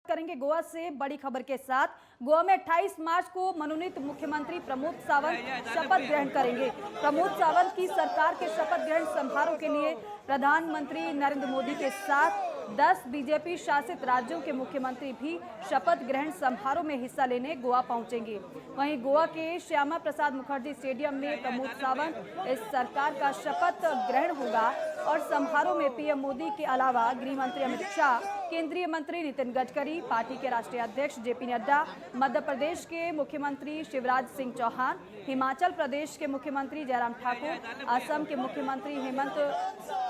करेंगे गोवा से बड़ी खबर के साथ। गोवा में 28 मार्च को मनोनीत मुख्यमंत्री प्रमोद सावंत शपथ ग्रहण करेंगे। प्रमोद सावंत की सरकार के शपथ ग्रहण समारोह के लिए प्रधानमंत्री नरेंद्र मोदी के साथ 10 बीजेपी शासित राज्यों के मुख्यमंत्री भी शपथ ग्रहण समारोह में हिस्सा लेने गोवा पहुंचेंगे। वहीं गोवा के श्यामा प्रसाद मुखर्जी स्टेडियम में प्रमोद सावंत इस सरकार का शपथ ग्रहण होगा और समारोह में पीएम मोदी के अलावा गृह मंत्री अमित शाह, केंद्रीय मंत्री नितिन गडकरी, पार्टी के राष्ट्रीय अध्यक्ष जेपी नड्डा, मध्य प्रदेश के मुख्यमंत्री शिवराज सिंह चौहान, हिमाचल प्रदेश के मुख्यमंत्री जयराम ठाकुर, असम के मुख्यमंत्री हेमंत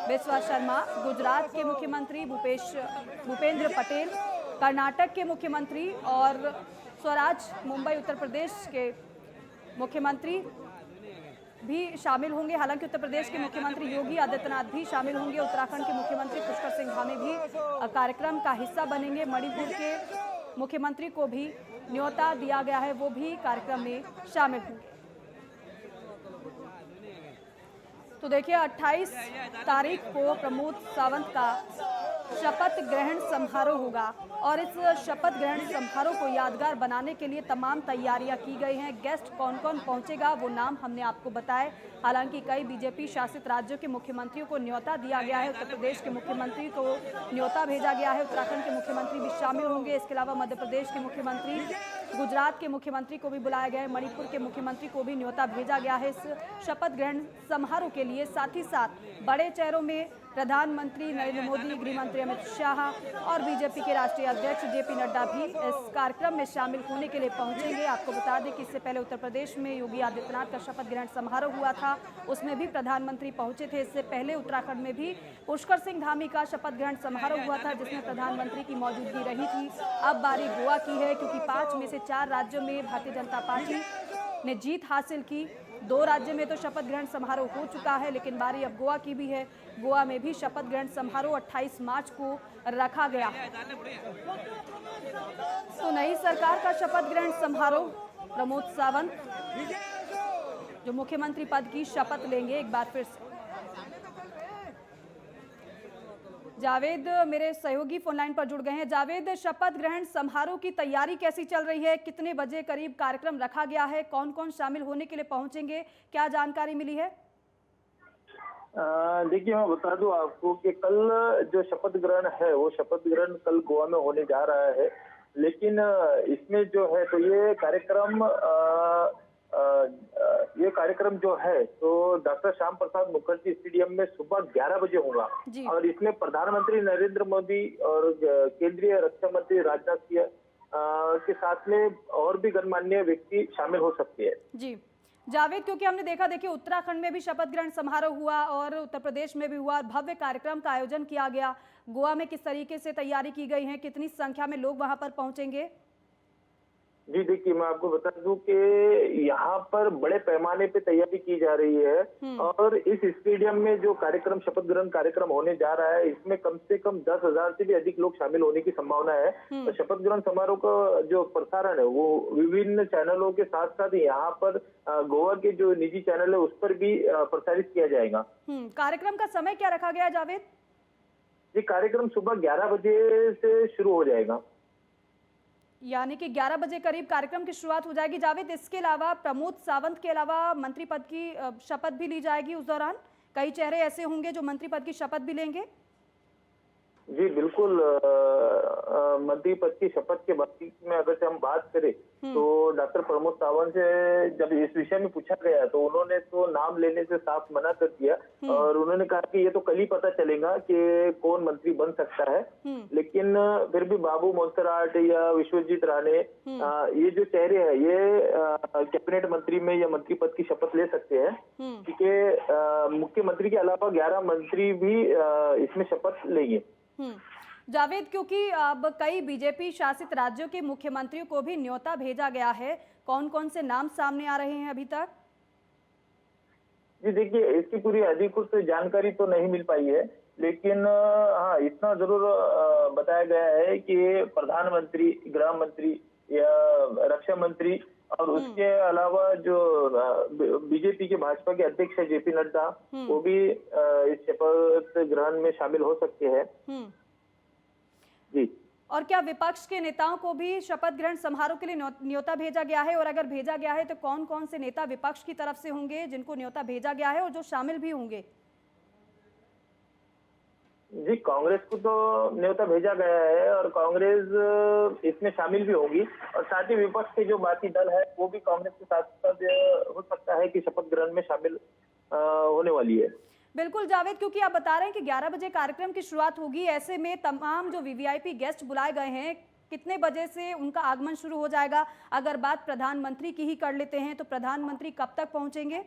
बिस्वा शर्मा, गुजरात के मुख्यमंत्री भूपेंद्र पटेल, कर्नाटक के मुख्यमंत्री और स्वराज मुंबई उत्तर प्रदेश के मुख्यमंत्री भी शामिल होंगे। हालांकि उत्तर प्रदेश के मुख्यमंत्री योगी आदित्यनाथ भी शामिल होंगे। उत्तराखंड के मुख्यमंत्री पुष्कर सिंह धामी भी कार्यक्रम का हिस्सा बनेंगे। मणिपुर के मुख्यमंत्री को भी न्योता दिया गया है, वो भी कार्यक्रम में शामिल होंगे। तो देखिए 28 तारीख को प्रमोद सावंत का शपथ ग्रहण समारोह होगा और इस शपथ ग्रहण समारोह को यादगार बनाने के लिए तमाम तैयारियां की गई हैं। गेस्ट कौन कौन पहुंचेगा वो नाम हमने आपको बताए। हालांकि कई बीजेपी शासित राज्यों के मुख्यमंत्रियों को न्योता दिया गया है। उत्तर प्रदेश के मुख्यमंत्री को न्योता भेजा गया है। उत्तराखंड के मुख्यमंत्री भी शामिल होंगे। इसके अलावा मध्य प्रदेश के मुख्यमंत्री, गुजरात के मुख्यमंत्री को भी बुलाया गया है। मणिपुर के मुख्यमंत्री को भी न्योता भेजा गया है इस शपथ ग्रहण समारोह के लिए। साथ ही साथ बड़े चेहरों में प्रधानमंत्री नरेंद्र मोदी, गृह मंत्री अमित शाह और बीजेपी के राष्ट्रीय अध्यक्ष जेपी नड्डा भी इस कार्यक्रम में शामिल होने के लिए पहुंचेंगे। आपको बता दें कि इससे पहले उत्तर प्रदेश में योगी आदित्यनाथ का शपथ ग्रहण समारोह हुआ था, उसमें भी प्रधानमंत्री पहुंचे थे। इससे पहले उत्तराखंड में भी पुष्कर सिंह धामी का शपथ ग्रहण समारोह हुआ था, जिसमें प्रधानमंत्री की मौजूदगी रही थी। अब बारी गोवा की है, क्योंकि 5 में से 4 राज्यों में भारतीय जनता पार्टी ने जीत हासिल की। 2 राज्यों में तो शपथ ग्रहण समारोह हो चुका है, लेकिन बारी अब गोवा की भी है। गोवा में भी शपथ ग्रहण समारोह 28 मार्च को रखा गया। तो नई सरकार का शपथ ग्रहण समारोह, प्रमोद सावंत जो मुख्यमंत्री पद की शपथ लेंगे एक बार फिर से। जावेद मेरे सहयोगी फोनलाइन पर जुड़ गए हैं। जावेद, शपथ ग्रहण समारोह की तैयारी कैसी चल रही है? कितने बजे करीब कार्यक्रम रखा गया है? कौन कौन शामिल होने के लिए पहुंचेंगे? क्या जानकारी मिली है? देखिए, मैं बता दूं आपको कि कल जो शपथ ग्रहण है वो शपथ ग्रहण कल गोवा में होने जा रहा है। लेकिन इसमें जो है तो ये कार्यक्रम जो है तो डॉक्टर श्याम प्रसाद मुखर्जी स्टेडियम में सुबह 11 बजे होगा और इसमें प्रधानमंत्री नरेंद्र मोदी और केंद्रीय रक्षा मंत्री राजनाथ सिंह के साथ में और भी गणमान्य व्यक्ति शामिल हो सकते हैं। जी जावेद, क्योंकि हमने देखा, देखिए उत्तराखंड में भी शपथ ग्रहण समारोह हुआ और उत्तर प्रदेश में भी हुआ और भव्य कार्यक्रम का आयोजन किया गया। गोवा में किस तरीके से तैयारी की गई है? कितनी संख्या में लोग वहां पर पहुंचेंगे? जी देखिए, मैं आपको बता दूं कि यहाँ पर बड़े पैमाने पे तैयारी की जा रही है और इस स्टेडियम में जो कार्यक्रम शपथ ग्रहण कार्यक्रम होने जा रहा है इसमें कम से कम 10,000 से भी अधिक लोग शामिल होने की संभावना है। तो शपथ ग्रहण समारोह का जो प्रसारण है वो विभिन्न चैनलों के साथ साथ यहाँ पर गोवा के जो निजी चैनल है उस पर भी प्रसारित किया जाएगा। कार्यक्रम का समय क्या रखा गया जावेद? ये कार्यक्रम सुबह 11 बजे से शुरू हो जाएगा, यानी कि 11 बजे करीब कार्यक्रम की शुरुआत हो जाएगी। जावेद, इसके अलावा प्रमोद सावंत के अलावा मंत्री पद की शपथ भी ली जाएगी। उस दौरान कई चेहरे ऐसे होंगे जो मंत्री पद की शपथ भी लेंगे। जी बिल्कुल, मंत्री पद की शपथ के बारे में अगर से हम बात करें तो डॉक्टर प्रमोद सावंत से जब इस विषय में पूछा गया तो उन्होंने तो नाम लेने से साफ मना कर दिया और उन्होंने कहा कि ये तो कल ही पता चलेगा कि कौन मंत्री बन सकता है। लेकिन फिर भी बाबू मोंसराट या विश्वजीत राणे ये जो चेहरे हैं ये कैबिनेट मंत्री में या मंत्री पद की शपथ ले सकते हैं, क्योंकि मुख्यमंत्री के अलावा 11 मंत्री भी इसमें शपथ लेंगे। जावेद, क्योंकि अब कई बीजेपी शासित राज्यों के मुख्यमंत्रियों को भी न्योता भेजा गया है, कौन कौन से नाम सामने आ रहे हैं अभी तक? जी देखिए, इसकी पूरी अधिकृत जानकारी तो नहीं मिल पाई है, लेकिन हाँ इतना जरूर बताया गया है कि प्रधानमंत्री, गृह मंत्री या रक्षा मंत्री और उसके अलावा जो बीजेपी के भाजपा के अध्यक्ष है जेपी नड्डा वो भी इस शपथ ग्रहण में शामिल हो सकते हैं। जी और क्या विपक्ष के नेताओं को भी शपथ ग्रहण समारोह के लिए न्योता भेजा गया है, और अगर भेजा गया है तो कौन कौन से नेता विपक्ष की तरफ से होंगे जिनको न्योता भेजा गया है और जो शामिल भी होंगे? जी, कांग्रेस को तो न्योता भेजा गया है और कांग्रेस इसमें शामिल भी होगी, और साथ ही विपक्ष के जो बाकी दल है वो भी कांग्रेस के साथ साथ हो सकता है कि शपथ ग्रहण में शामिल होने वाली है। बिल्कुल जावेद, क्योंकि आप बता रहे हैं कि 11 बजे कार्यक्रम की शुरुआत होगी, ऐसे में तमाम जो वीवीआईपी गेस्ट बुलाए गए हैं, कितने बजे से उनका आगमन शुरू हो जाएगा? अगर बात प्रधानमंत्री की ही कर लेते हैं तो प्रधानमंत्री कब तक पहुंचेंगे?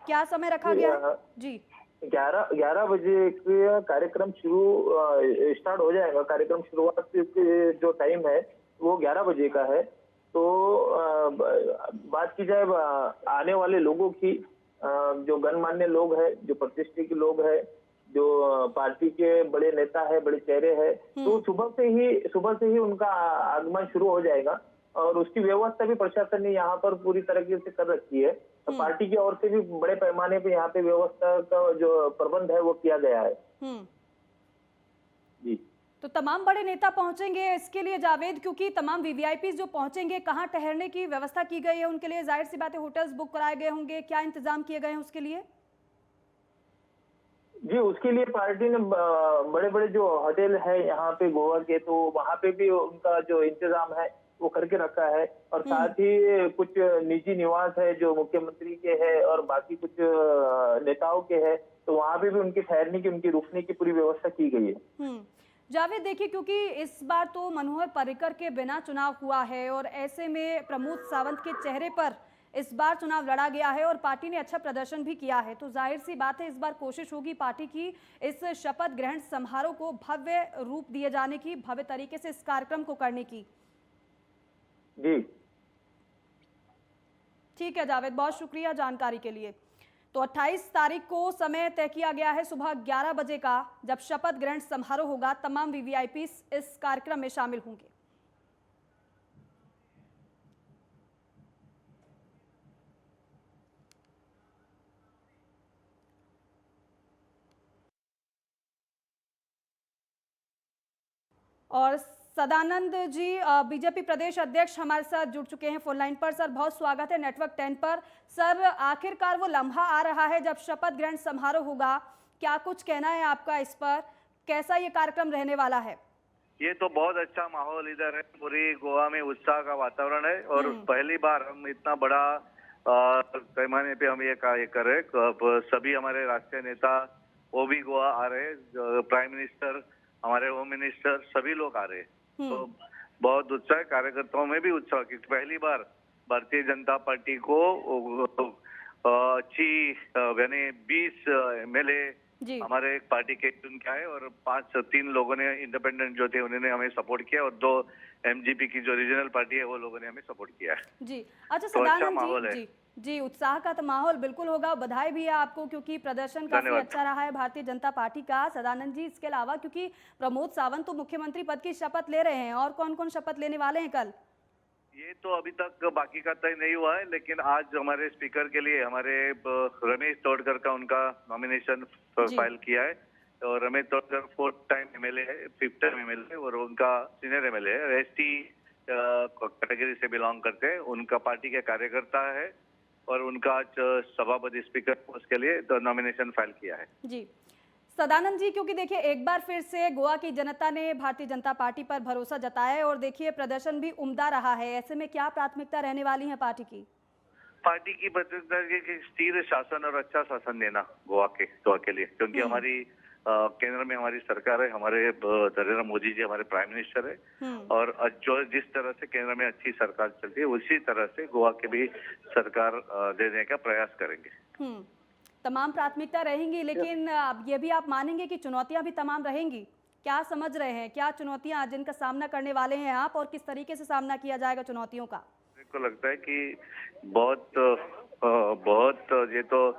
क्या समय रखा गया है? जी 11 बजे का कार्यक्रम शुरू स्टार्ट हो जाएगा। कार्यक्रम शुरुआत के जो टाइम है वो 11 बजे का है। तो बात की जाए आने वाले लोगों की, जो गणमान्य लोग हैं, जो प्रतिष्ठित लोग हैं, जो पार्टी के बड़े नेता है, बड़े चेहरे हैं, तो सुबह से ही उनका आगमन शुरू हो जाएगा, और उसकी व्यवस्था भी प्रशासन ने यहाँ पर पूरी तरीके से कर रखी है। तो पार्टी की ओर से भी बड़े पैमाने पे यहाँ पे व्यवस्था का जो प्रबंध है वो किया गया है। जी, तो तमाम बड़े नेता पहुंचेंगे इसके लिए जावेद, क्योंकि तमाम वीवीआईपी जो पहुंचेंगे, कहाँ ठहरने की व्यवस्था की गई है उनके लिए? जाहिर सी बात है होटल्स बुक कराए गए होंगे, क्या इंतजाम किए गए हैं उसके लिए? जी, उसके लिए पार्टी ने बड़े बड़े जो होटल है यहाँ पे गोवा के, तो वहाँ पे भी उनका जो इंतजाम है वो करके रखा है, और साथ ही कुछ निजी निवास है जो मुख्यमंत्री के है और बाकी कुछ नेताओं के है, तो वहाँ पे भी उनके ठहरने की, उनकी रुकने की पूरी व्यवस्था की गई है। जावेद देखिए, क्योंकि इस बार तो मनोहर पर्रिकर के बिना चुनाव हुआ है और ऐसे में प्रमोद सावंत के चेहरे पर इस बार चुनाव लड़ा गया है और पार्टी ने अच्छा प्रदर्शन भी किया है, तो जाहिर सी बात है इस बार कोशिश होगी पार्टी की इस शपथ ग्रहण समारोह को भव्य रूप दिए जाने की, भव्य तरीके से इस कार्यक्रम को करने की। जी ठीक है जावेद, बहुत शुक्रिया जानकारी के लिए। तो 28 तारीख को समय तय किया गया है सुबह 11 बजे का, जब शपथ ग्रहण समारोह होगा। तमाम वीवीआईपी इस कार्यक्रम में शामिल होंगे। और सदानंद जी, बीजेपी प्रदेश अध्यक्ष हमारे साथ जुड़ चुके हैं फोन लाइन पर। सर बहुत स्वागत है नेटवर्क 10 पर। सर आखिरकार वो लम्हा आ रहा है जब शपथ ग्रहण समारोह होगा, क्या कुछ कहना है आपका इस पर? कैसा ये कार्यक्रम रहने वाला है? ये तो बहुत अच्छा माहौल इधर है, पूरी गोवा में उत्साह का वातावरण है, और पहली बार हम इतना बड़ा पैमाने पे हम ये कार्य कर रहे हैं। सभी हमारे राष्ट्रीय नेता वो भी गोवा आ रहे हैं, प्राइम मिनिस्टर, हमारे होम मिनिस्टर, सभी लोग आ रहे हैं। तो बहुत उत्साह है, कार्यकर्ताओं में भी उत्साह कि पहली बार भारतीय जनता पार्टी को अच्छी यानी 20 एमएलए हमारे पार्टी के चुन के आए, और 3 लोगों ने इंडिपेंडेंट जो थे उन्होंने हमें सपोर्ट किया, और 2 एमजीपी की जो रीजनल पार्टी है वो लोगों ने हमें सपोर्ट किया है। जी अच्छा तो अच्छा सदानंद माहौल है। जी उत्साह का तो माहौल बिल्कुल होगा, बधाई भी है आपको क्योंकि प्रदर्शन काफी अच्छा रहा है भारतीय जनता पार्टी का। सदानंद जी, इसके अलावा क्योंकि प्रमोद सावंत तो मुख्यमंत्री पद की शपथ ले रहे हैं, और कौन कौन शपथ लेने वाले हैं कल? ये तो अभी तक बाकी का तय नहीं हुआ है, लेकिन आज हमारे स्पीकर के लिए हमारे रमेश तोड़कर का उनका नॉमिनेशन फाइल किया है, और रमेश तोड़कर 4th टाइम एमएलए है, 5th टाइम एमएलए है, और उनका सीनियर एमएलए है, एसटी कैटेगरी से बिलोंग करते हैं, उनका पार्टी के कार्यकर्ता है, और उनका आज सभापति स्पीकर पोस्ट के लिए तो नॉमिनेशन फाइल किया है। जी सदानंद जी, क्योंकि देखिए एक बार फिर से गोवा की जनता ने भारतीय जनता पार्टी पर भरोसा जताया है और देखिए प्रदर्शन भी उम्दा रहा है, ऐसे में क्या प्राथमिकता रहने वाली है पार्टी की? पार्टी की प्राथमिकता स्थिर शासन और अच्छा शासन देना गोवा के लिए, क्योंकि हमारी केंद्र में हमारी सरकार है, हमारे नरेंद्र मोदी जी हमारे प्राइम मिनिस्टर है, और जो जिस तरह से केंद्र में अच्छी सरकार चलती है उसी तरह से गोवा के भी सरकार देने का प्रयास करेंगे। तमाम प्राथमिकता रहेंगी, लेकिन अब ये भी आप मानेंगे कि चुनौतियां भी तमाम रहेंगी? क्या समझ रहे हैं, क्या चुनौतियां जिनका सामना करने वाले हैं आप, और किस तरीके से सामना किया जाएगा चुनौतियों का? मेरे को लगता है कि बहुत ये तो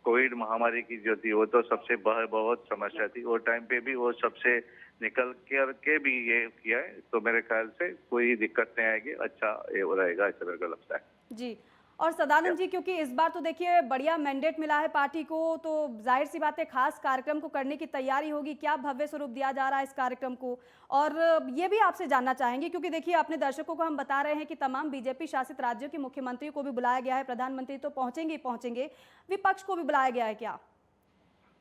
कोविड महामारी की जो थी वो तो सबसे बहुत समस्या थी, वो टाइम पे भी वो सबसे निकल के भी ये किया है, तो मेरे ख्याल से कोई दिक्कत नहीं आएगी, अच्छा ये रहेगा, ऐसा मेरे को लगता है। जी और सदानंद जी, क्योंकि इस बार तो देखिए बढ़िया मैंडेट मिला है पार्टी को, तो जाहिर सी बात है खास कार्यक्रम को करने की तैयारी होगी। क्या भव्य स्वरूप दिया जा रहा है इस कार्यक्रम को? और ये भी आपसे जानना चाहेंगे, क्योंकि देखिए अपने दर्शकों को हम बता रहे हैं कि तमाम बीजेपी शासित राज्यों के मुख्यमंत्री को भी बुलाया गया है, प्रधानमंत्री तो पहुंचेंगे ही पहुंचेंगे, विपक्ष को भी बुलाया गया है क्या?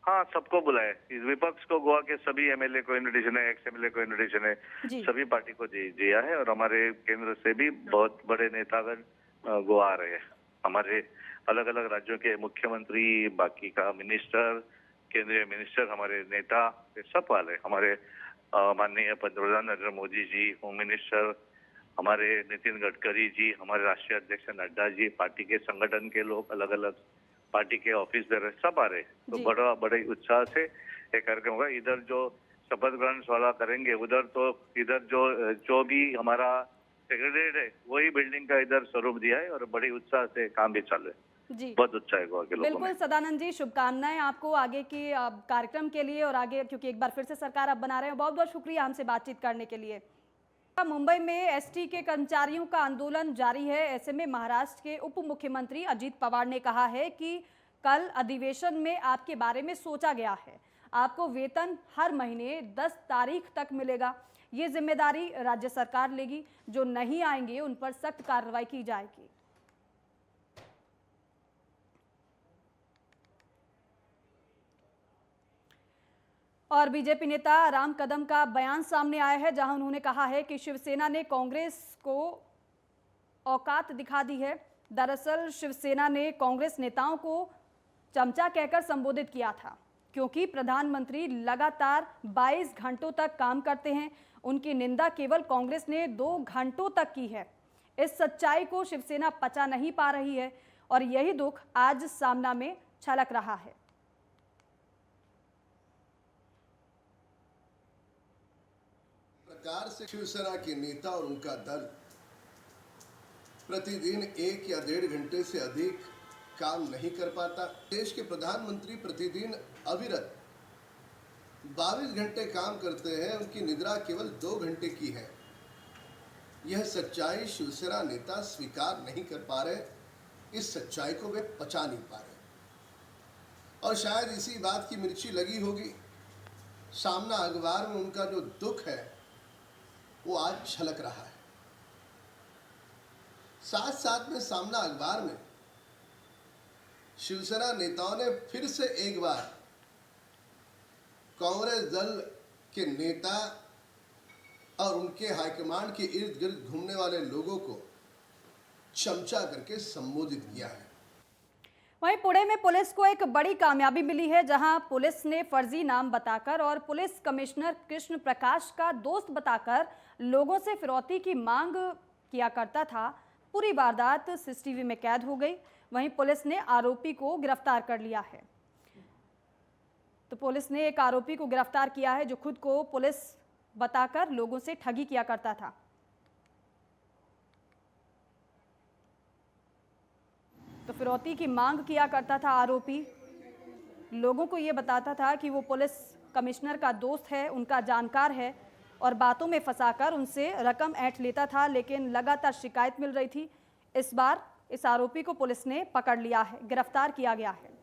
हाँ, सबको बुलाए। इस विपक्ष को गोवा के सभी एमएलए को इन्विटेशन है, एक्स एमएलए को इन्विटेशन है, जी। सभी पार्टी को दिया है। और हमारे केंद्र से भी बहुत बड़े नेतागण गोवा आ रहे हैं। हमारे अलग अलग राज्यों के मुख्यमंत्री, बाकी का मिनिस्टर, केंद्रीय मिनिस्टर, हमारे नेता, ये सब वाले, हमारे माननीय पंतप्रधान नरेंद्र मोदी जी, होम मिनिस्टर, हमारे नितिन गडकरी जी, हमारे राष्ट्रीय अध्यक्ष नड्डा जी, पार्टी के संगठन के लोग, अलग अलग पार्टी के ऑफिसर सब आ रहे हैं। तो बड़े उत्साह से ये कार्यक्रम होगा। इधर जो शपथ ग्रहण वाला करेंगे, उधर तो इधर जो भी हमारा सेक्रेटरीट है वही बिल्डिंग का इधर स्वरूप दिया है और बड़ी उत्साह से काम भी चालू है। जी, बहुत उत्साह है गोवा के लोगों में। बिल्कुल सदानंद जी, शुभकामनाएं आपको आगे की कार्यक्रम के लिए और आगे, क्योंकि एक बार फिर से सरकार आप बना रहे हैं। बहुत बहुत शुक्रिया हमसे बातचीत करने के लिए। मुंबई में एसटी के कर्मचारियों का आंदोलन जारी है। ऐसे में महाराष्ट्र के उप मुख्यमंत्री अजीत पवार ने कहा है कि कल अधिवेशन में आपके बारे में सोचा गया है, आपको वेतन हर महीने 10 तारीख तक मिलेगा। ये जिम्मेदारी राज्य सरकार लेगी, जो नहीं आएंगे उन पर सख्त कार्रवाई की जाएगी। और बीजेपी नेता राम कदम का बयान सामने आया है, जहां उन्होंने कहा है कि शिवसेना ने कांग्रेस को औकात दिखा दी है। दरअसल शिवसेना ने कांग्रेस नेताओं को चमचा कहकर संबोधित किया था, क्योंकि प्रधानमंत्री लगातार 22 घंटों तक काम करते हैं। उनकी निंदा केवल कांग्रेस ने 2 घंटों तक की है। इस सच्चाई को शिवसेना पचा नहीं पा रही है और यही दुख आज सामना में छलक रहा है। प्रकार से शिवसेना के नेता और उनका दल प्रतिदिन 1 या 1.5 घंटे से अधिक काम नहीं कर पाता। देश के प्रधानमंत्री प्रतिदिन अविरत 22 घंटे काम करते हैं, उनकी निद्रा केवल 2 घंटे की है। यह सच्चाई शिवसेना नेता स्वीकार नहीं कर पा रहे, इस सच्चाई को वे पचा नहीं पा रहे और शायद इसी बात की मिर्ची लगी होगी। सामना अखबार में उनका जो दुख है वो आज झलक रहा है। साथ साथ में सामना अखबार में शिवसेना नेताओं ने फिर से एक बार कांग्रेस दल के नेता और उनके हाईकमांड के इर्द गिर्द घूमने वाले लोगों को चमचा करके संबोधित किया है। वहीं पुणे में पुलिस को एक बड़ी कामयाबी मिली है, जहां पुलिस ने फर्जी नाम बताकर और पुलिस कमिश्नर कृष्ण प्रकाश का दोस्त बताकर लोगों से फिरौती की मांग किया करता था। पूरी वारदात सीसीटीवी में कैद हो गई। वहीं पुलिस ने आरोपी को गिरफ्तार कर लिया है। तो पुलिस ने एक आरोपी को गिरफ्तार किया है जो खुद को पुलिस बताकर लोगों से ठगी किया करता था। तो फिरौती की मांग किया करता था आरोपी, लोगों को ये बताता था कि वो पुलिस कमिश्नर का दोस्त है, उनका जानकार है और बातों में फंसाकर उनसे रकम ऐंठ लेता था, लेकिन लगातार शिकायत मिल रही थी। इस बार इस आरोपी को पुलिस ने पकड़ लिया है, गिरफ्तार किया गया है।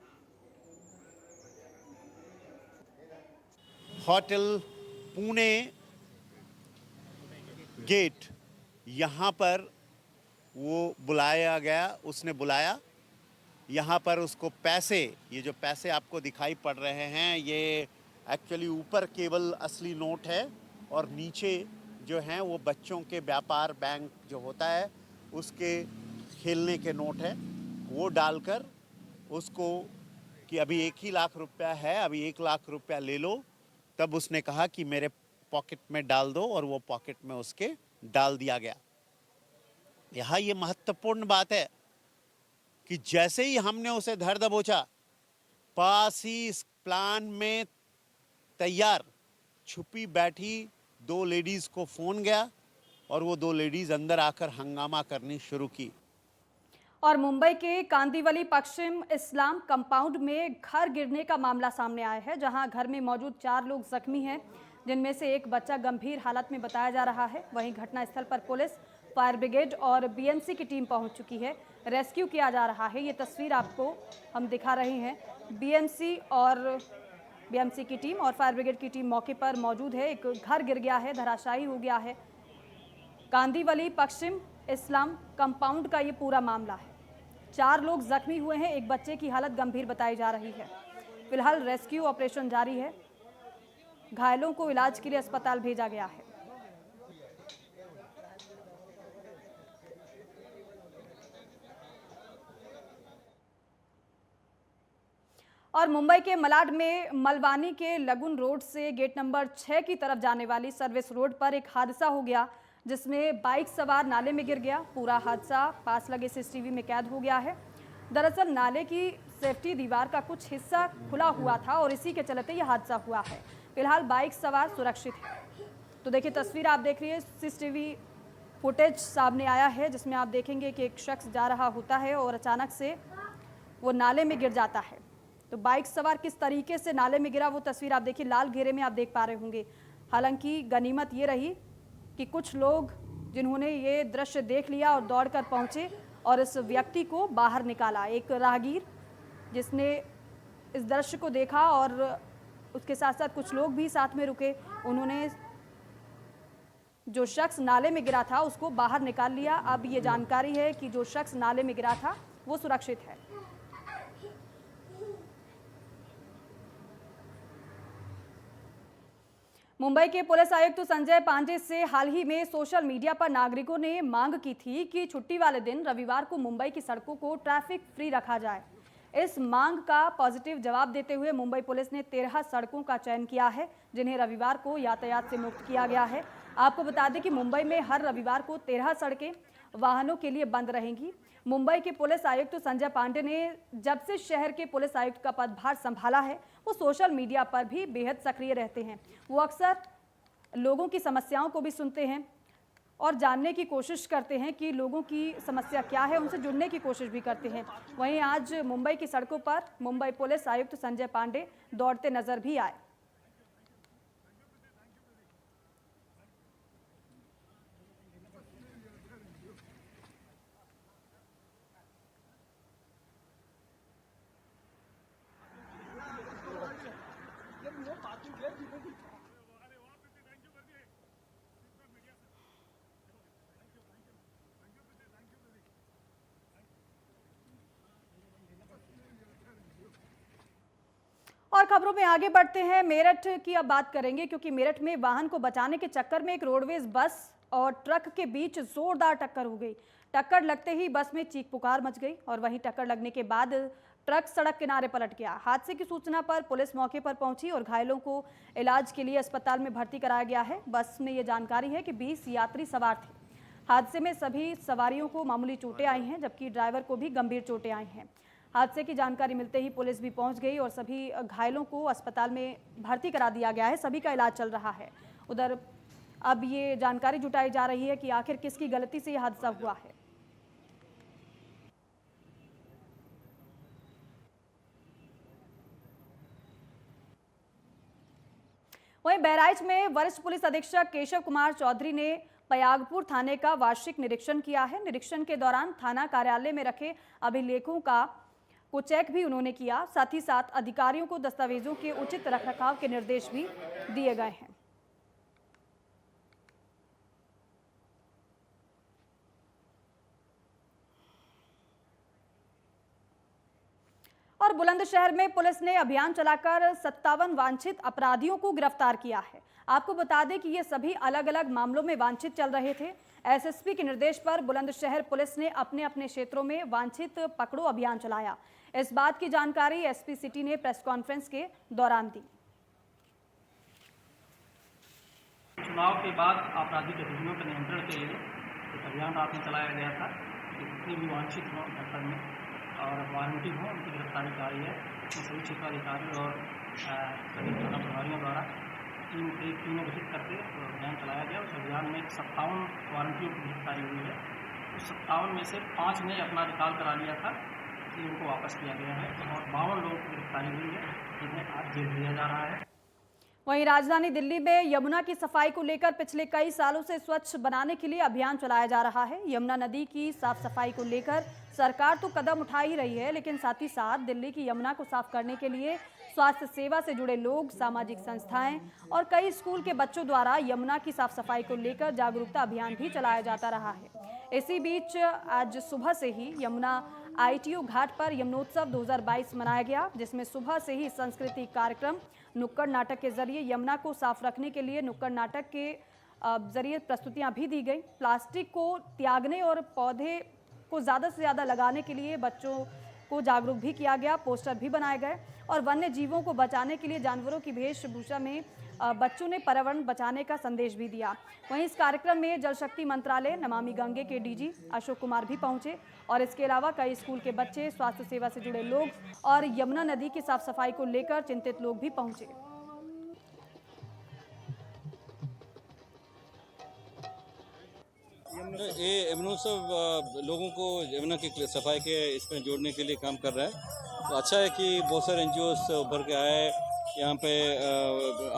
होटल पुणे गेट, यहाँ पर वो बुलाया गया, उसने बुलाया। यहाँ पर उसको पैसे, ये जो पैसे आपको दिखाई पड़ रहे हैं, ये एक्चुअली ऊपर केवल असली नोट है और नीचे जो हैं वो बच्चों के व्यापार बैंक जो होता है उसके खेलने के नोट है। वो डालकर उसको कि अभी 1 ही लाख रुपया है, अभी 1 लाख रुपया ले लो। तब उसने कहा कि मेरे पॉकेट में डाल दो और वो पॉकेट में उसके डाल दिया गया। यहाँ ये महत्वपूर्ण बात है कि जैसे ही हमने उसे धर दबोचा, पास ही इस प्लान में तैयार छुपी बैठी 2 लेडीज को फोन गया और वो 2 लेडीज अंदर आकर हंगामा करनी शुरू की। और मुंबई के कांदिवली पश्चिम इस्लाम कंपाउंड में घर गिरने का मामला सामने आया है, जहां घर में मौजूद 4 लोग जख्मी हैं। जिनमें से एक बच्चा गंभीर हालत में बताया जा रहा है। वहीं घटनास्थल पर पुलिस, फायर ब्रिगेड और बीएमसी की टीम पहुंच चुकी है। रेस्क्यू किया जा रहा है। ये तस्वीर आपको हम दिखा रहे हैं। बीएमसी की टीम और फायर ब्रिगेड की टीम मौके पर मौजूद है। एक घर गिर गया है, धराशायी हो गया है। कांदीवली पश्चिम इस्लाम कंपाउंड का ये पूरा मामला है। 4 लोग जख्मी हुए हैं। एक बच्चे की हालत गंभीर बताई जा रही है। फिलहाल रेस्क्यू ऑपरेशन जारी है। घायलों को इलाज के लिए अस्पताल भेजा गया है। और मुंबई के मलाड में मलवानी के लगुन रोड से गेट नंबर 6 की तरफ जाने वाली सर्विस रोड पर एक हादसा हो गया, जिसमें बाइक सवार नाले में गिर गया। पूरा हादसा पास लगे सीसीटीवी में कैद हो गया है। दरअसल नाले की सेफ्टी दीवार का कुछ हिस्सा खुला हुआ था और इसी के चलते यह हादसा हुआ है। फिलहाल बाइक सवार सुरक्षित है। तो देखिए तस्वीर आप देख रही है, सीसीटीवी फुटेज सामने आया है, जिसमें आप देखेंगे कि एक शख्स जा रहा होता है और अचानक से वो नाले में गिर जाता है। तो बाइक सवार किस तरीके से नाले में गिरा वो तस्वीर आप देखिए, लाल घेरे में आप देख पा रहे होंगे। हालांकि गनीमत ये रही कि कुछ लोग जिन्होंने ये दृश्य देख लिया और दौड़कर पहुंचे और इस व्यक्ति को बाहर निकाला। एक राहगीर जिसने इस दृश्य को देखा और उसके साथ साथ कुछ लोग भी साथ में रुके, उन्होंने जो शख्स नाले में गिरा था उसको बाहर निकाल लिया। अब ये जानकारी है कि जो शख्स नाले में गिरा था वो सुरक्षित है। मुंबई के पुलिस आयुक्त संजय पांडे से हाल ही में सोशल मीडिया पर नागरिकों ने मांग की थी कि छुट्टी वाले दिन रविवार को मुंबई की सड़कों को ट्रैफिक फ्री रखा जाए। इस मांग का पॉजिटिव जवाब देते हुए मुंबई पुलिस ने 13 सड़कों का चयन किया है, जिन्हें रविवार को यातायात से मुक्त किया गया है। आपको बता दें कि मुंबई में हर रविवार को 13 सड़कें वाहनों के लिए बंद रहेंगी। मुंबई के पुलिस आयुक्त संजय पांडे ने जब से शहर के पुलिस आयुक्त का पदभार संभाला है, वो सोशल मीडिया पर भी बेहद सक्रिय रहते हैं। वो अक्सर लोगों की समस्याओं को भी सुनते हैं और जानने की कोशिश करते हैं कि लोगों की समस्या क्या है, उनसे जुड़ने की कोशिश भी करते हैं। वहीं आज मुंबई की सड़कों पर मुंबई पुलिस आयुक्त संजय पांडे दौड़ते नजर भी आए। और खबरों में आगे बढ़ते हैं। मेरठ की अब बात करेंगे, क्योंकि मेरठ में वाहन को बचाने के चक्कर में एक रोडवेज बस और ट्रक के बीच जोरदार टक्कर हो गई। टक्कर लगते ही बस में चीख पुकार मच गई और वहीं टक्कर लगने के बाद ट्रक सड़क किनारे पलट गया। हादसे की सूचना पर पुलिस मौके पर पहुंची और घायलों को इलाज के लिए अस्पताल में भर्ती कराया गया है। बस में ये जानकारी है कि 20 यात्री सवार थे। हादसे में सभी सवारियों को मामूली चोटें आई हैं, जबकि ड्राइवर को भी गंभीर चोटें आई हैं। हादसे की जानकारी मिलते ही पुलिस भी पहुंच गई और सभी घायलों को अस्पताल में भर्ती करा दिया गया है। सभी का इलाज चल रहा है। उधर अब ये जानकारी जुटाई जा रही है कि आखिर किसकी गलती से यह हादसा हुआ है। वहीं बहराइच में वरिष्ठ पुलिस अधीक्षक केशव कुमार चौधरी ने पयागपुर थाने का वार्षिक निरीक्षण किया है। निरीक्षण के दौरान थाना कार्यालय में रखे अभिलेखों को चेक भी उन्होंने किया। साथ ही साथ अधिकारियों को दस्तावेजों के उचित रखरखाव के निर्देश भी दिए गए हैं। और बुलंदशहर में पुलिस ने अभियान चलाकर 57 वांछित अपराधियों को गिरफ्तार किया है। आपको बता दें कि ये सभी अलग अलग मामलों में वांछित चल रहे थे। एसएसपी के निर्देश पर बुलंदशहर पुलिस ने अपने अपने क्षेत्रों में वांछित पकड़ो अभियान चलाया। इस बात की जानकारी एसपी सिटी ने प्रेस कॉन्फ्रेंस के दौरान दी। चुनाव के बाद आपराधिक गतिविधियों के नियंत्रण के लिए एक अभियान रात में चलाया गया था कि जितने भी वांछित हों घर में और वारंटी हों उनकी गिरफ्तारी की रही है। सभी क्षेत्राधिकारी और सभी थाना प्रभारियों द्वारा टीमें गठित करके अभियान चलाया गया। उस अभियान में 57 वारंटियों की गिरफ्तारी हुई है। उस 57 में से 5 ने अपना निकाल करा लिया था, इसलिए उनको वापस किया गया है और 52 लोगों की गिरफ्तारी हुई है, जिन्हें आज जेल भेजा जा रहा है। वहीं राजधानी दिल्ली में यमुना की सफाई को लेकर पिछले कई सालों से स्वच्छ बनाने के लिए अभियान चलाया जा रहा है। यमुना नदी की साफ सफाई को लेकर सरकार तो कदम उठा ही रही है, लेकिन साथ ही साथ दिल्ली की यमुना को साफ करने के लिए स्वास्थ्य सेवा से जुड़े लोग, सामाजिक संस्थाएं और कई स्कूल के बच्चों द्वारा यमुना की साफ सफाई को लेकर जागरूकता अभियान भी चलाया जाता रहा है। इसी बीच आज सुबह से ही यमुना ITO घाट पर यमुनोत्सव 2022 मनाया गया, जिसमें सुबह से ही सांस्कृतिक कार्यक्रम, नुक्कड़ नाटक के जरिए यमुना को साफ रखने के लिए नुक्कड़ नाटक के जरिए प्रस्तुतियां भी दी गई। प्लास्टिक को त्यागने और पौधे को ज़्यादा से ज़्यादा लगाने के लिए बच्चों को जागरूक भी किया गया, पोस्टर भी बनाए गए और वन्य जीवों को बचाने के लिए जानवरों की वेशभूषा में बच्चों ने पर्यावरण बचाने का संदेश भी दिया। वहीं इस कार्यक्रम में जल शक्ति मंत्रालय, नमामि गंगे के DG अशोक कुमार भी पहुंचे और इसके अलावा कई स्कूल के बच्चे, स्वास्थ्य सेवा से जुड़े लोग और यमुना नदी की साफ सफाई को लेकर चिंतित लोग भी पहुंचे। ये यमुनोत्सव लोगों को यमुना की सफाई के इसमें जोड़ने के लिए काम कर रहा है। तो अच्छा है कि बहुत सारे NGOs उभर के आए, यहाँ पे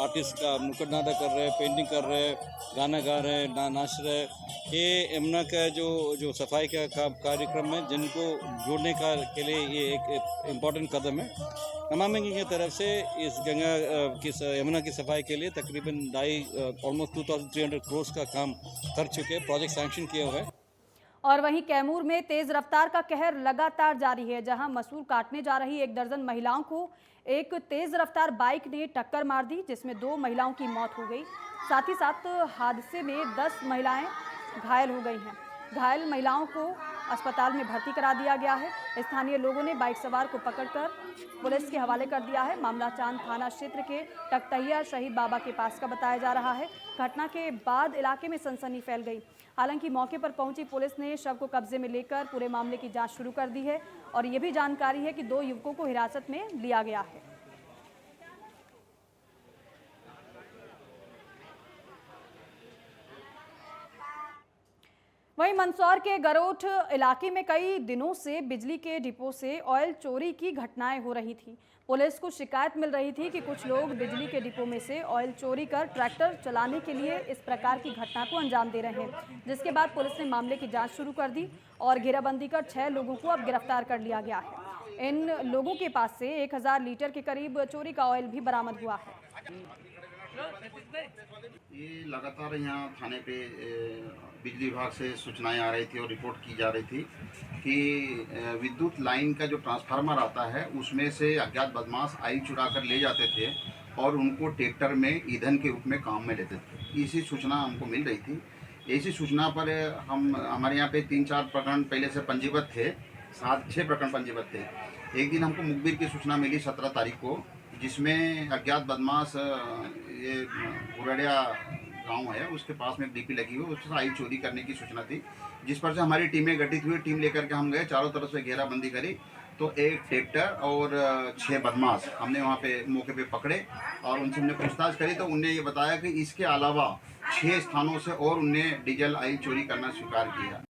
आर्टिस्ट का नुक्कड़ नाटक कर रहे हैं, पेंटिंग कर रहे हैं, गाना गा रहे हैं, नाच रहे हैं। ये यमुना का जो सफाई का कार्यक्रम है, जिनको जोड़ने के लिए ये एक इम्पॉर्टेंट कदम है। नमामि गंगे की तरफ से इस गंगा की यमुना की सफाई के लिए तकरीबन ऑलमोस्ट 2300 करोड़ का काम कर चुके, प्रोजेक्ट सैंक्शन किए हुए हैं। और वहीं कैमूर में तेज रफ्तार का कहर लगातार जारी है, जहां मसूर काटने जा रही 1 दर्जन महिलाओं को एक तेज रफ्तार बाइक ने टक्कर मार दी, जिसमें 2 महिलाओं की मौत हो गई। साथ ही साथ हादसे में 10 महिलाएं घायल हो गई हैं। घायल महिलाओं को अस्पताल में भर्ती करा दिया गया है। स्थानीय लोगों ने बाइक सवार को पकड़कर पुलिस के हवाले कर दिया है। मामला चांद थाना क्षेत्र के टकटहिया शहीद बाबा के पास का बताया जा रहा है। घटना के बाद इलाके में सनसनी फैल गई। हालांकि मौके पर पहुंची पुलिस ने शव को कब्जे में लेकर पूरे मामले की जांच शुरू कर दी है और ये भी जानकारी है कि 2 युवकों को हिरासत में लिया गया है। वहीं मंदसौर के गरोठ इलाके में कई दिनों से बिजली के डिपो से ऑयल चोरी की घटनाएं हो रही थी। पुलिस को शिकायत मिल रही थी कि कुछ लोग बिजली के डिपो में से ऑयल चोरी कर ट्रैक्टर चलाने के लिए इस प्रकार की घटना को अंजाम दे रहे हैं, जिसके बाद पुलिस ने मामले की जांच शुरू कर दी और घेराबंदी कर 6 लोगों को अब गिरफ्तार कर लिया गया है। इन लोगों के पास से 1000 लीटर के करीब चोरी का ऑयल भी बरामद हुआ है। ये लगातार यहाँ थाने पे बिजली विभाग से सूचनाएं आ रही थी और रिपोर्ट की जा रही थी कि विद्युत लाइन का जो ट्रांसफार्मर आता है उसमें से अज्ञात बदमाश आई चुरा कर ले जाते थे और उनको ट्रैक्टर में ईंधन के रूप में काम में लेते थे। इसी सूचना हमको मिल रही थी। इसी सूचना पर हमारे यहाँ पे 3-4 प्रकरण पहले से पंजीबद्ध थे, 7-6 प्रकरण पंजीबद्ध थे। एक दिन हमको मुखबिर की सूचना मिली 17 तारीख को, जिसमें अज्ञात बदमाश ये गुरड़िया गांव है उसके पास में डीपी लगी हुई, उससे आई चोरी करने की सूचना थी, जिस पर से हमारी टीमें गठित हुई। टीम लेकर के हम गए, चारों तरफ से घेराबंदी करी तो एक ट्रैक्टर और 6 बदमाश हमने वहां पे मौके पे पकड़े और उनसे हमने पूछताछ करी तो उनने ये बताया कि इसके अलावा 6 स्थानों से और उनने डीजल आई चोरी करना स्वीकार किया।